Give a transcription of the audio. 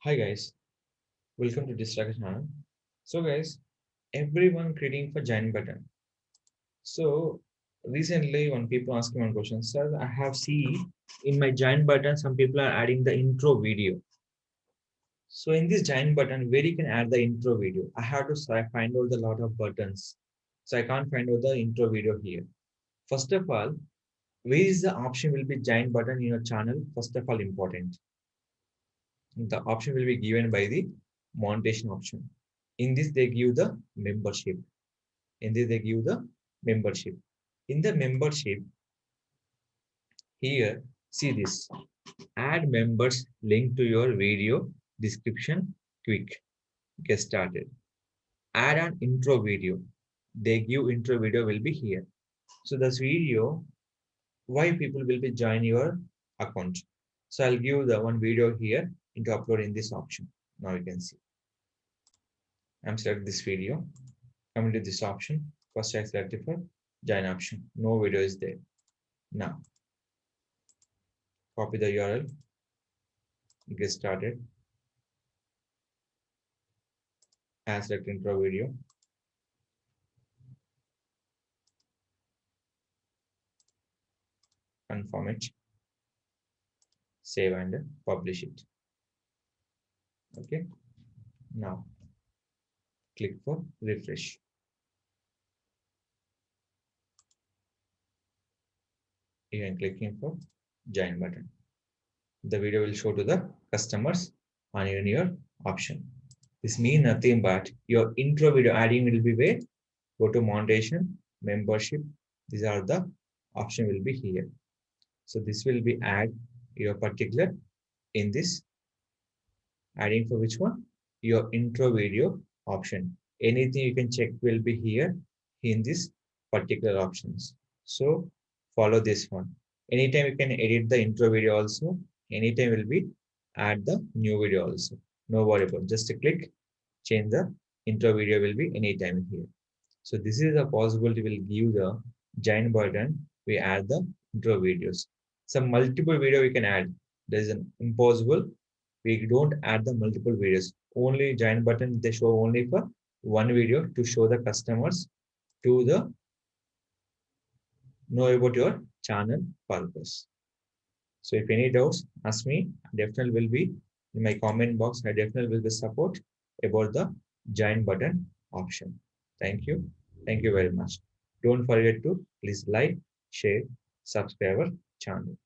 Hi guys, welcome to this Rakesh channel. So guys, everyone creating for join button. So recently when people asking one question, sir, I have seen in my join button some people are adding the intro video. So in this join button, where you can add the intro video, I have to find out a lot of buttons. So I can't find out the intro video here. First of all, where is the option will be join button in your channel? First of all, important. The option will be given by the monetization option. In this, they give the membership. In this, they give the membership. In the membership, here, see this. Add members link to your video description quick. Get started. Add an intro video. They give intro video will be here. So this video, why people will be join your account. So I'll give the one video here into upload in this option. Now you can see. I'm select this video. Come to this option. First I select it for join option. No video is there. Now copy the URL. Get started. Add select intro video. Confirm it. Save and publish it. Okay. Now click for refresh. You can clicking for join button. The video will show to the customers on your option. This means nothing but your intro video adding will be where go to monetization, membership. These are the option will be here. So this will be add your particular in this adding for which one your intro video option. Anything you can check will be here in this particular options. So follow this one. Anytime you can edit the intro video also. Anytime will be add the new video also. No worry about just a click change the intro video will be anytime here. So this is a possibility will give the join button. We add the intro videos. Some multiple video we can add. There is an impossible. We don't add the multiple videos. Only join button they show only for one video to show the customers to the know about your channel purpose. So if any doubts, ask me. Definitely will be in my comment box. I definitely will be support about the join button option. Thank you. Thank you very much. Don't forget to please like, share, subscribe our channel.